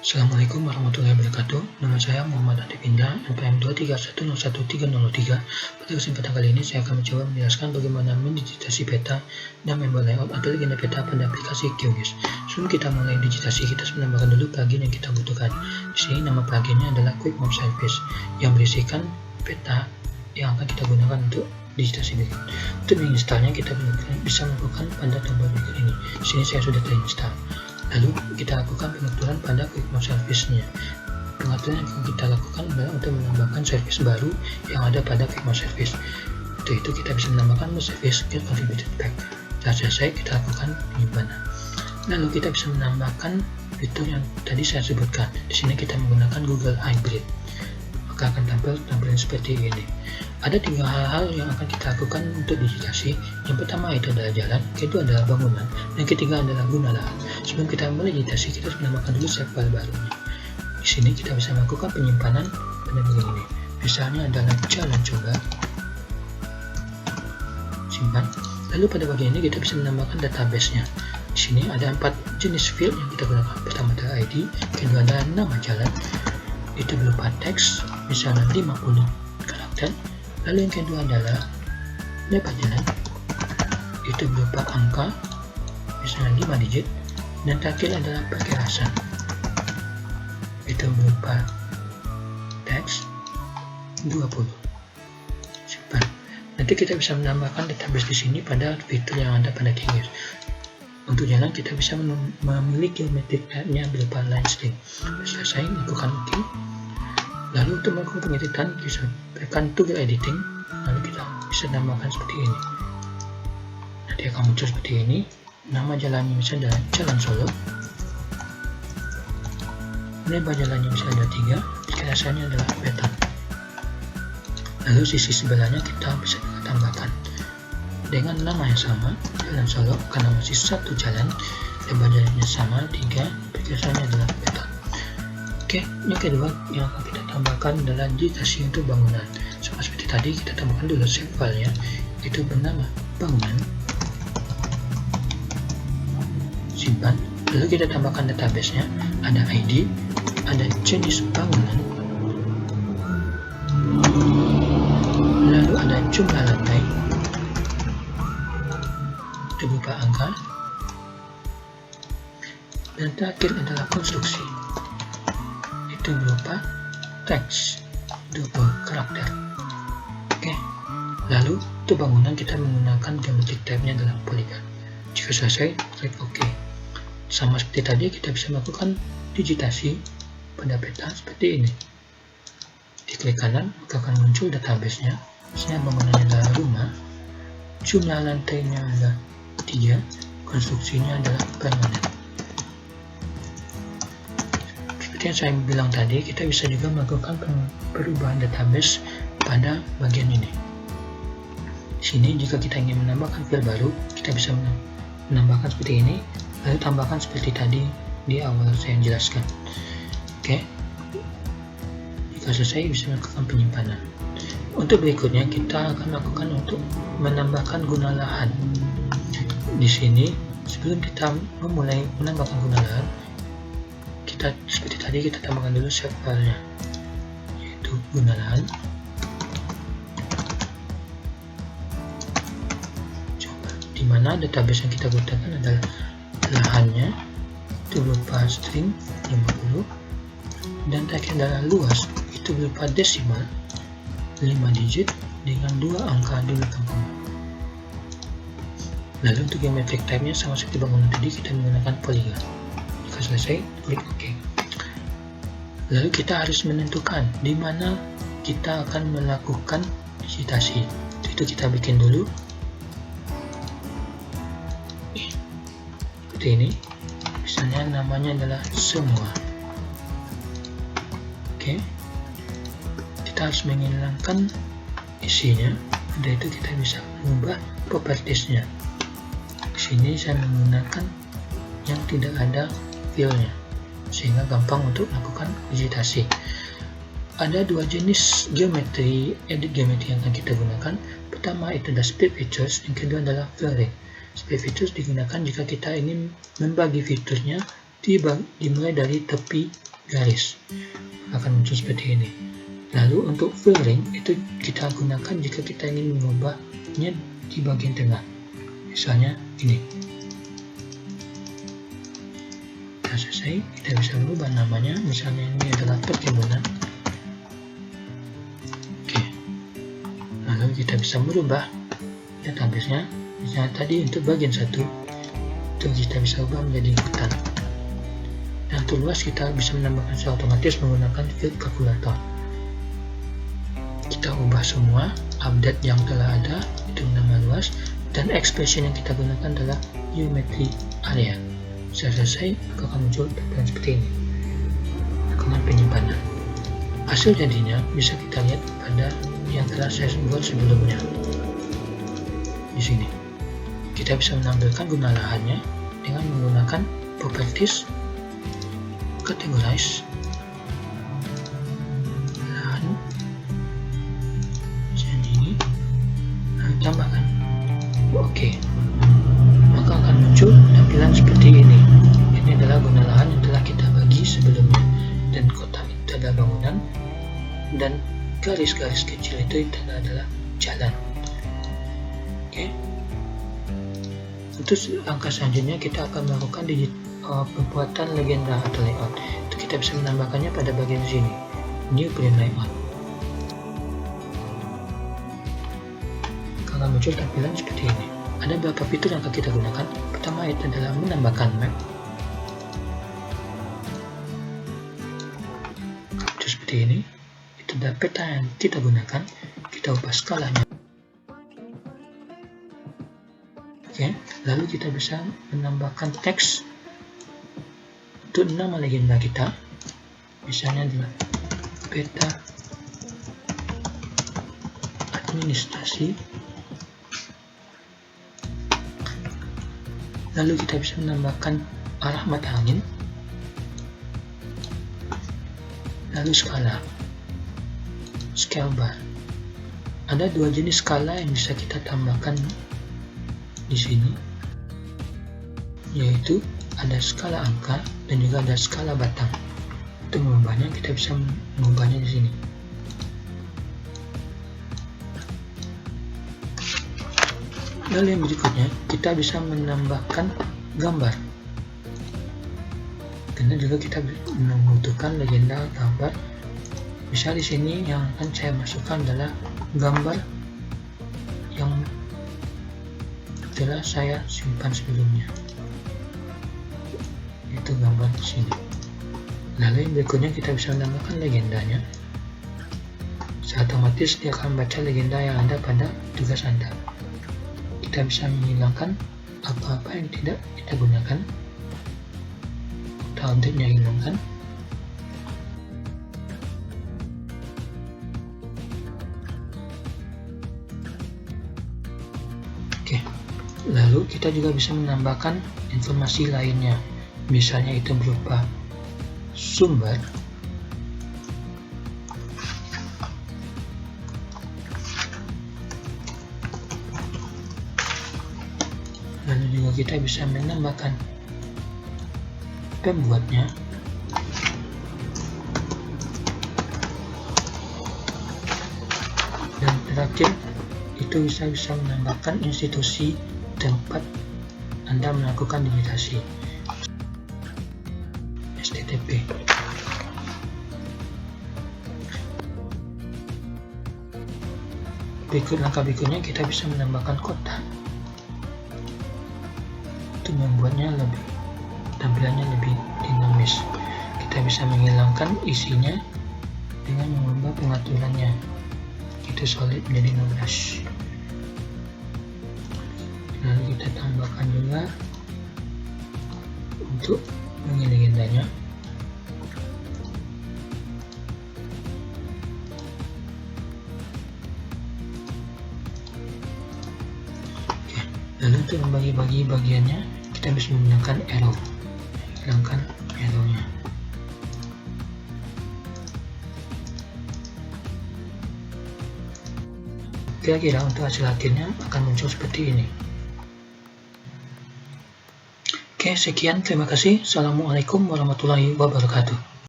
Assalamualaikum warahmatullahi wabarakatuh. Nama saya Muhammad Adi Pinda, NPM 231011303. Pada kesempatan kali ini saya akan mencoba menjelaskan bagaimana mendigitasi peta dan membuat layout atau legenda peta pada aplikasi QGIS. Sebelum kita mulai digitasi, kita harus menambahkan dulu plugin yang kita butuhkan. Di sini nama pluginnya adalah Quick Map Service yang berisikan peta yang akan kita gunakan untuk digitasi berikut. Untuk menginstalnya kita bisa melakukan pada tombol berikut ini. Di sini saya sudah terinstall. Lalu kita lakukan pengaturan pada Quick Map Service-nya. Pengaturan yang kita lakukan adalah untuk menambahkan service baru yang ada pada Quick Map Service. Untuk itu kita bisa menambahkan service get contributed back. Setelah selesai kita lakukan penyimpanan. Lalu kita bisa menambahkan fitur yang tadi saya sebutkan. Di sini kita menggunakan Google Hybrid. Maka akan tampil tampilan seperti ini. Ada 3 hal yang akan kita lakukan untuk digitasi. Yang pertama itu adalah jalan, kedua adalah bangunan, dan ketiga adalah guna lahan. Sebelum kita mulai digitasi, kita harus menambahkan dulu save file barunya. Di sini kita bisa melakukan penyimpanan pada bagian ini. Misalnya adalah jalan coba, simpan. Lalu pada bagian ini kita bisa menambahkan database-nya. Di sini ada 4 jenis field yang kita gunakan. Pertama adalah ID, kedua adalah nama jalan, itu berupa teks, misalnya 50 karakter. Lalu yang kedua adalah lebar jalan, itu berupa angka, misalnya 5 digit. Dan terakhir adalah perkirasan, itu berupa teks 20. Simpan. Nanti kita bisa menambahkan database di sini pada fitur yang ada pada QGIS. Untuk jalan kita bisa memilih geometrik type-nya berupa line string. Selesai, lakukan OK. Lalu untuk melakukan pengeditan kita tekan tool editing, lalu kita bisa tambahkan seperti ini. Nanti akan muncul seperti ini. Nama jalannya misalnya adalah Jalan Solo, lebar jalannya misalnya ada 3, perkirasannya adalah peta. Lalu sisi sebelahnya kita bisa tambahkan dengan nama yang sama, Jalan Solo, karena masih satu jalan, lebar jalannya sama 3, perkirasannya adalah peta. Oke, yang kedua yang akan kita tambahkan adalah digitasi untuk bangunan. Sama seperti tadi, kita tambahkan dulu save file-nya, itu bernama bangunan, simpan. Lalu kita tambahkan database-nya, ada ID, ada jenis bangunan, lalu ada jumlah lantai, itu berupa angka, dan terakhir adalah konstruksi, itu berupa teks 20 karakter. Oke. Lalu untuk bangunan kita menggunakan geometrik type-nya adalah polygon. Jika selesai, klik OK. Sama seperti tadi, kita bisa melakukan digitasi pada peta seperti ini. Diklik kanan, maka akan muncul database-nya. Misalnya bangunannya adalah rumah, jumlah lantainya adalah 3, konstruksinya adalah permanen. Seperti yang saya bilang tadi, kita bisa juga melakukan perubahan database pada bagian ini. Di sini jika kita ingin menambahkan file baru, kita bisa menambahkan seperti ini, lalu tambahkan seperti tadi di awal saya jelaskan. Oke. Jika selesai, bisa melakukan penyimpanan. Untuk berikutnya kita akan lakukan untuk menambahkan guna lahan. Di sini sebelum kita memulai menambahkan guna lahan, kita seperti tadi kita tambahkan dulu save file-nya, yaitu guna lahan. Coba, di mana database yang kita gunakan adalah lahannya, itu berupa string 50, dan terakhir adalah luas, itu berupa desimal 5 digit dengan 2 angka di belakang koma. Lalu untuk geometric type-nya sama seperti bangunan tadi, kita menggunakan polygon. Jika selesai, klik OK. Lalu kita harus menentukan di mana kita akan melakukan digitasi. Itu kita bikin dulu seperti ini. Misalnya namanya adalah semua. Oke. Kita harus menghilangkan isinya. Dari itu kita bisa mengubah properties-nya. Di sini saya menggunakan yang tidak ada file-nya, sehingga gampang untuk melakukan digitasi. Ada 2 jenis geometri, edit geometri yang akan kita gunakan. Pertama itu adalah split features, yang kedua adalah filling. Split features digunakan jika kita ingin membagi fiturnya dimulai dari tepi garis, akan muncul seperti ini. Lalu untuk filling itu kita gunakan jika kita ingin mengubahnya di bagian tengah. Misalnya ini. Sudah selesai, kita bisa merubah namanya. Misalnya ini adalah perkebunan. Oke. Lalu kita bisa merubah database-nya. Misalnya tadi untuk bagian 1 itu kita bisa ubah menjadi hutan. Dan untuk luas kita bisa menambahkan secara otomatis menggunakan field calculator. Kita ubah semua, update yang telah ada, itu nama luas, dan expression yang kita gunakan adalah geometry area. Setelah selesai, maka akan muncul tampilan seperti ini. Kemudian penyimpanan. Hasil jadinya bisa kita lihat pada yang telah saya buat sebelumnya. Di sini, kita bisa menampilkan guna lahannya dengan menggunakan properties, categorize, tambahkan oke, maka akan muncul tampilan seperti ini. Ini adalah guna lahan yang telah kita bagi sebelumnya, dan kotak itu adalah bangunan, dan garis-garis kecil itu adalah jalan. Oke. Untuk langkah selanjutnya kita akan melakukan pembuatan legenda atau layout. Itu kita bisa menambahkannya pada bagian sini, new print layout. Akan muncul tampilan seperti ini. Ada beberapa fitur yang akan kita gunakan. Pertama itu adalah menambahkan map. Itu seperti ini. Itu adalah peta yang kita gunakan. Kita ubah skalanya. Oke, lalu kita bisa menambahkan teks untuk nama legenda kita. Misalnya adalah peta administrasi. Lalu kita bisa menambahkan arah mata angin, lalu skala, scale bar. Ada dua jenis skala yang bisa kita tambahkan di sini, yaitu ada skala angka dan juga ada skala batang. Untuk mengubahnya kita bisa mengubahnya di sini. Lalu yang berikutnya, kita bisa menambahkan gambar. Karena juga kita membutuhkan legenda gambar. Misal di sini yang akan saya masukkan adalah gambar yang telah saya simpan sebelumnya. Itu gambar di sini. Lalu yang berikutnya kita bisa menambahkan legendanya. Secara otomatis dia akan membaca legenda yang ada pada tugas Anda. Kita bisa menghilangkan apa-apa yang tidak kita gunakan. Kita update-nya hilangkan. Oke, lalu kita juga bisa menambahkan informasi lainnya. Misalnya itu berupa sumber, lalu juga kita bisa menambahkan pembuatnya, dan terakhir itu bisa menambahkan institusi tempat Anda melakukan digitasi, STTP. Langkah berikutnya kita bisa menambahkan kota. Untuk membuatnya tampilannya lebih dinamis. Kita bisa menghilangkan isinya dengan mengubah pengaturannya. Itu solid menjadi 16. Lalu kita tambahkan juga untuk legendanya. Lalu untuk membagi-bagi bagiannya, kita bisa menggunakan arrow. Hilangkan arrow-nya. Kira-kira untuk hasil akhirnya akan muncul seperti ini. Oke, sekian. Terima kasih. Assalamualaikum warahmatullahi wabarakatuh.